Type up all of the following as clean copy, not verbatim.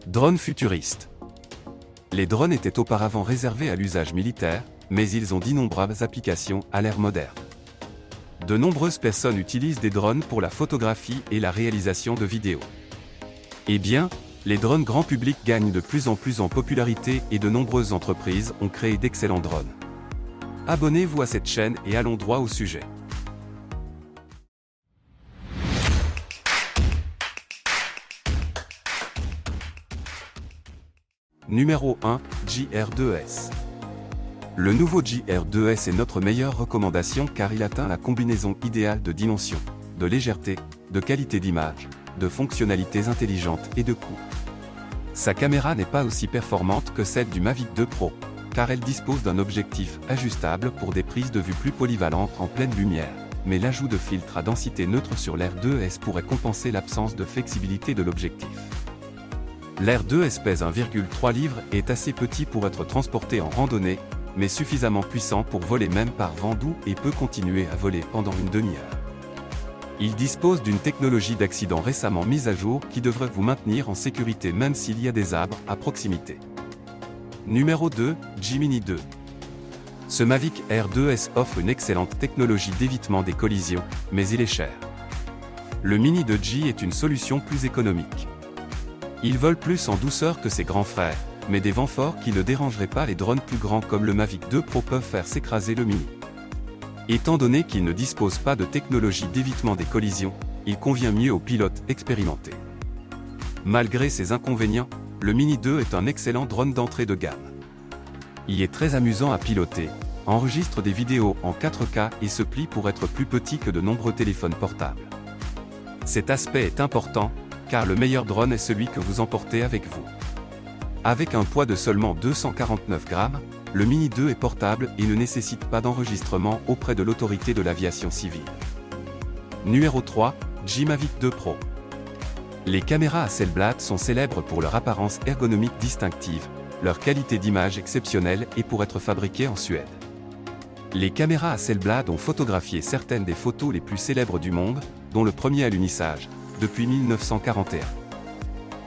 Drones futuristes. Les drones étaient auparavant réservés à l'usage militaire, mais ils ont d'innombrables applications à l'ère moderne. De nombreuses personnes utilisent des drones pour la photographie et la réalisation de vidéos. Eh bien, les drones grand public gagnent de plus en plus en popularité et de nombreuses entreprises ont créé d'excellents drones. Abonnez-vous à cette chaîne et allons droit au sujet. Numéro 1, JR2S. Le nouveau JR2S est notre meilleure recommandation car il atteint la combinaison idéale de dimensions, de légèreté, de qualité d'image, de fonctionnalités intelligentes et de coût. Sa caméra n'est pas aussi performante que celle du Mavic 2 Pro, car elle dispose d'un objectif ajustable pour des prises de vue plus polyvalentes en pleine lumière, mais l'ajout de filtres à densité neutre sur l'R2S pourrait compenser l'absence de flexibilité de l'objectif. L'R2S pèse 1,3 livres et est assez petit pour être transporté en randonnée, mais suffisamment puissant pour voler même par vent doux et peut continuer à voler pendant une demi-heure. Il dispose d'une technologie d'accident récemment mise à jour qui devrait vous maintenir en sécurité même s'il y a des arbres à proximité. Numéro 2, G-Mini 2. Ce Mavic R2S offre une excellente technologie d'évitement des collisions, mais il est cher. Le Mini 2G est une solution plus économique. Il vole plus en douceur que ses grands frères, mais des vents forts qui ne dérangeraient pas les drones plus grands comme le Mavic 2 Pro peuvent faire s'écraser le Mini. Étant donné qu'il ne dispose pas de technologie d'évitement des collisions, il convient mieux aux pilotes expérimentés. Malgré ses inconvénients, le Mini 2 est un excellent drone d'entrée de gamme. Il est très amusant à piloter, enregistre des vidéos en 4K et se plie pour être plus petit que de nombreux téléphones portables. Cet aspect est important, car le meilleur drone est celui que vous emportez avec vous. Avec un poids de seulement 249 grammes, le Mini 2 est portable et ne nécessite pas d'enregistrement auprès de l'autorité de l'aviation civile. Numéro 3, G-Mavic 2 Pro. Les caméras Hasselblad sont célèbres pour leur apparence ergonomique distinctive, leur qualité d'image exceptionnelle et pour être fabriquées en Suède. Les caméras Hasselblad ont photographié certaines des photos les plus célèbres du monde, dont le premier alunissage, depuis 1941.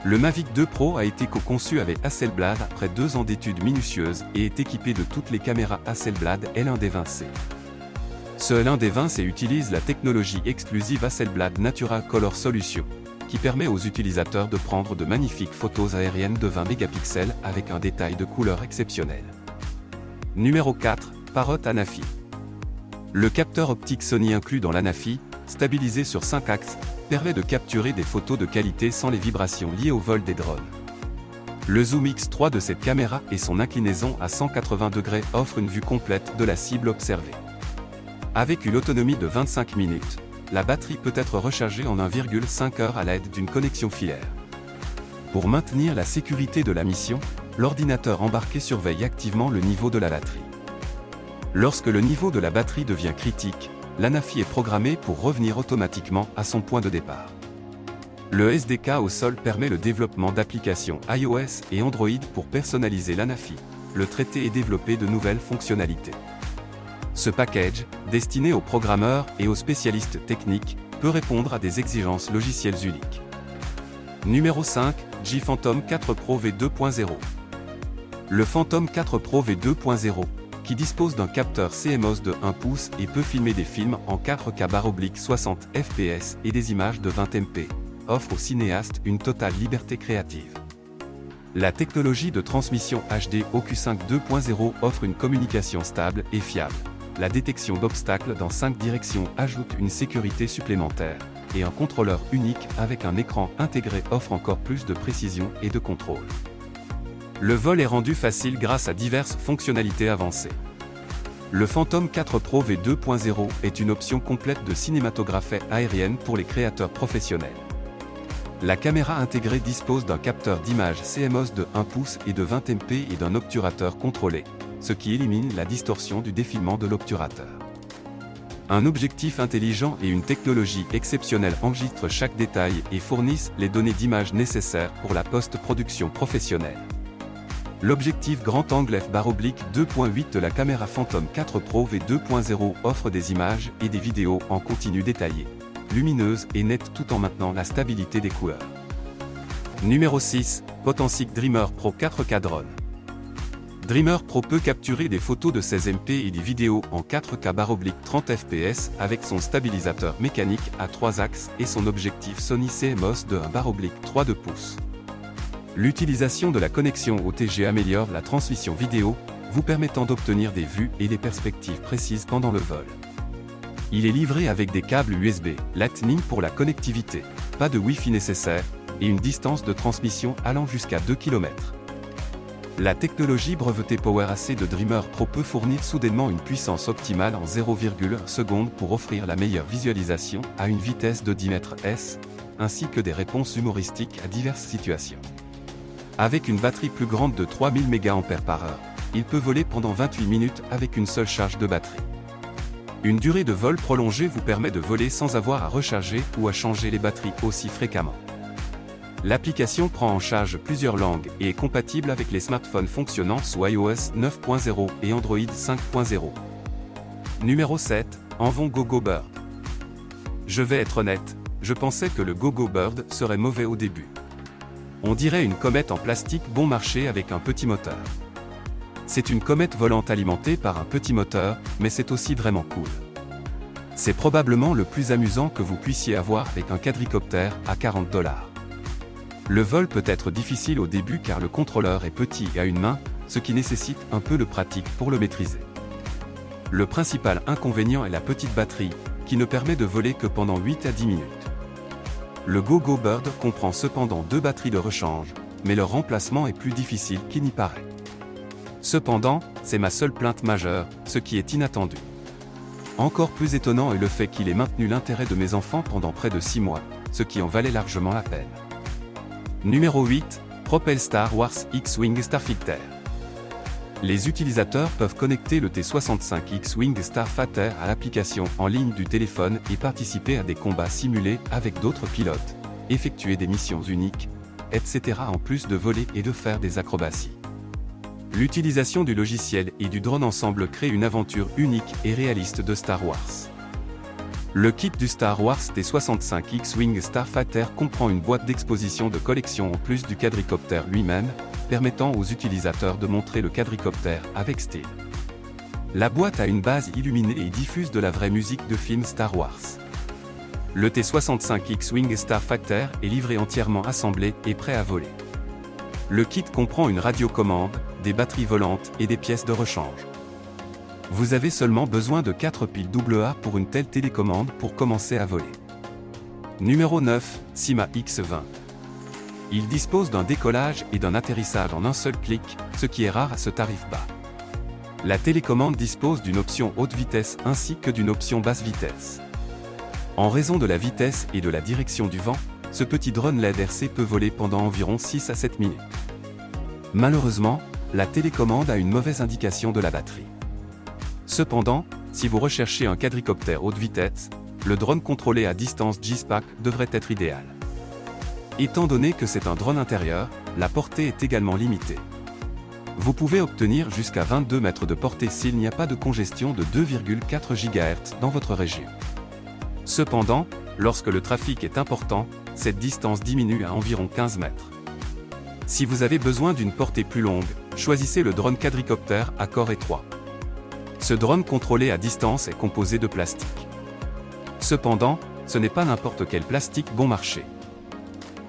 Le Mavic 2 Pro a été co-conçu avec Hasselblad après 2 ans d'études minutieuses et est équipé de toutes les caméras Hasselblad L1D20C. Ce L1D20C utilise la technologie exclusive Hasselblad Natural Color Solution, qui permet aux utilisateurs de prendre de magnifiques photos aériennes de 20 mégapixels avec un détail de couleur exceptionnel. Numéro 4, Parrot Anafi. Le capteur optique Sony inclus dans l'Anafi, stabilisé sur 5 axes, permet de capturer des photos de qualité sans les vibrations liées au vol des drones. Le zoom X3 de cette caméra et son inclinaison à 180 degrés offrent une vue complète de la cible observée. Avec une autonomie de 25 minutes, la batterie peut être rechargée en 1,5 heures à l'aide d'une connexion filaire. Pour maintenir la sécurité de la mission, l'ordinateur embarqué surveille activement le niveau de la batterie. Lorsque le niveau de la batterie devient critique, l'Anafi est programmé pour revenir automatiquement à son point de départ. Le SDK au sol permet le développement d'applications iOS et Android pour personnaliser l'Anafi, le traiter et développer de nouvelles fonctionnalités. Ce package, destiné aux programmeurs et aux spécialistes techniques, peut répondre à des exigences logicielles uniques. Numéro 5, G-Phantom 4 Pro V2.0. Le Phantom 4 Pro V2.0, qui dispose d'un capteur CMOS de 1 pouce et peut filmer des films en 4K/60 fps et des images de 20 MP, offre aux cinéastes une totale liberté créative. La technologie de transmission HD OQ5 2.0 offre une communication stable et fiable. La détection d'obstacles dans 5 directions ajoute une sécurité supplémentaire, et un contrôleur unique avec un écran intégré offre encore plus de précision et de contrôle. Le vol est rendu facile grâce à diverses fonctionnalités avancées. Le Phantom 4 Pro V2.0 est une option complète de cinématographie aérienne pour les créateurs professionnels. La caméra intégrée dispose d'un capteur d'image CMOS de 1 pouce et de 20 MP et d'un obturateur contrôlé, ce qui élimine la distorsion du défilement de l'obturateur. Un objectif intelligent et une technologie exceptionnelle enregistrent chaque détail et fournissent les données d'image nécessaires pour la post-production professionnelle. L'objectif grand angle f/2.8 de la caméra Phantom 4 Pro V2.0 offre des images et des vidéos en continu détaillées, lumineuses et nettes tout en maintenant la stabilité des couleurs. Numéro 6, Potensic Dreamer Pro 4K Drone. Dreamer Pro peut capturer des photos de 16 MP et des vidéos en 4K/30 fps avec son stabilisateur mécanique à 3 axes et son objectif Sony CMOS de 1/3 pouces. L'utilisation de la connexion OTG améliore la transmission vidéo, vous permettant d'obtenir des vues et des perspectives précises pendant le vol. Il est livré avec des câbles USB, Lightning pour la connectivité, pas de Wi-Fi nécessaire, et une distance de transmission allant jusqu'à 2 km. La technologie brevetée PowerAC de Dreamer Pro peut fournir soudainement une puissance optimale en 0,1 seconde pour offrir la meilleure visualisation à une vitesse de 10 ms, ainsi que des réponses humoristiques à diverses situations. Avec une batterie plus grande de 3000 mAh, il peut voler pendant 28 minutes avec une seule charge de batterie. Une durée de vol prolongée vous permet de voler sans avoir à recharger ou à changer les batteries aussi fréquemment. L'application prend en charge plusieurs langues et est compatible avec les smartphones fonctionnant sous iOS 9.0 et Android 5.0. Numéro 7, Envon Gogo Bird. Je vais être honnête, je pensais que le Gogo Bird serait mauvais au début. On dirait une comète en plastique bon marché avec un petit moteur. C'est une comète volante alimentée par un petit moteur, mais c'est aussi vraiment cool. C'est probablement le plus amusant que vous puissiez avoir avec un quadricoptère à 40 $. Le vol peut être difficile au début car le contrôleur est petit et à une main, ce qui nécessite un peu de pratique pour le maîtriser. Le principal inconvénient est la petite batterie, qui ne permet de voler que pendant 8 à 10 minutes. Le Gogo Bird comprend cependant 2 batteries de rechange, mais leur remplacement est plus difficile qu'il n'y paraît. Cependant, c'est ma seule plainte majeure, ce qui est inattendu. Encore plus étonnant est le fait qu'il ait maintenu l'intérêt de mes enfants pendant près de 6 mois, ce qui en valait largement la peine. Numéro 8, Propel Star Wars X-Wing Starfighter. Les utilisateurs peuvent connecter le T-65 X-Wing Starfighter à l'application en ligne du téléphone et participer à des combats simulés avec d'autres pilotes, effectuer des missions uniques, etc. en plus de voler et de faire des acrobaties. L'utilisation du logiciel et du drone ensemble crée une aventure unique et réaliste de Star Wars. Le kit du Star Wars T-65 X-Wing Starfighter comprend une boîte d'exposition de collection en plus du quadricoptère lui-même, permettant aux utilisateurs de montrer le quadricoptère avec style. La boîte a une base illuminée et diffuse de la vraie musique de film Star Wars. Le T-65 X-Wing Starfighter est livré entièrement assemblé et prêt à voler. Le kit comprend une radiocommande, des batteries volantes et des pièces de rechange. Vous avez seulement besoin de 4 piles AA pour une telle télécommande pour commencer à voler. Numéro 9, Syma X20. Il dispose d'un décollage et d'un atterrissage en un seul clic, ce qui est rare à ce tarif bas. La télécommande dispose d'une option haute vitesse ainsi que d'une option basse vitesse. En raison de la vitesse et de la direction du vent, ce petit drone LED RC peut voler pendant environ 6 à 7 minutes. Malheureusement, la télécommande a une mauvaise indication de la batterie. Cependant, si vous recherchez un quadricoptère haute vitesse, le drone contrôlé à distance G-Spac devrait être idéal. Étant donné que c'est un drone intérieur, la portée est également limitée. Vous pouvez obtenir jusqu'à 22 mètres de portée s'il n'y a pas de congestion de 2,4 GHz dans votre région. Cependant, lorsque le trafic est important, cette distance diminue à environ 15 mètres. Si vous avez besoin d'une portée plus longue, choisissez le drone quadricoptère à corps étroit. Ce drone contrôlé à distance est composé de plastique. Cependant, ce n'est pas n'importe quel plastique bon marché.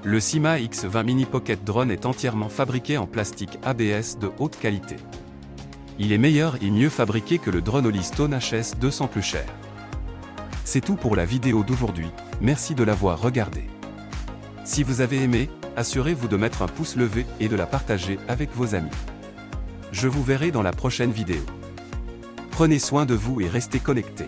Le Syma X20 Mini Pocket Drone est entièrement fabriqué en plastique ABS de haute qualité. Il est meilleur et mieux fabriqué que le drone Holystone HS200 plus cher. C'est tout pour la vidéo d'aujourd'hui, merci de l'avoir regardé. Si vous avez aimé, assurez-vous de mettre un pouce levé et de la partager avec vos amis. Je vous verrai dans la prochaine vidéo. Prenez soin de vous et restez connectés.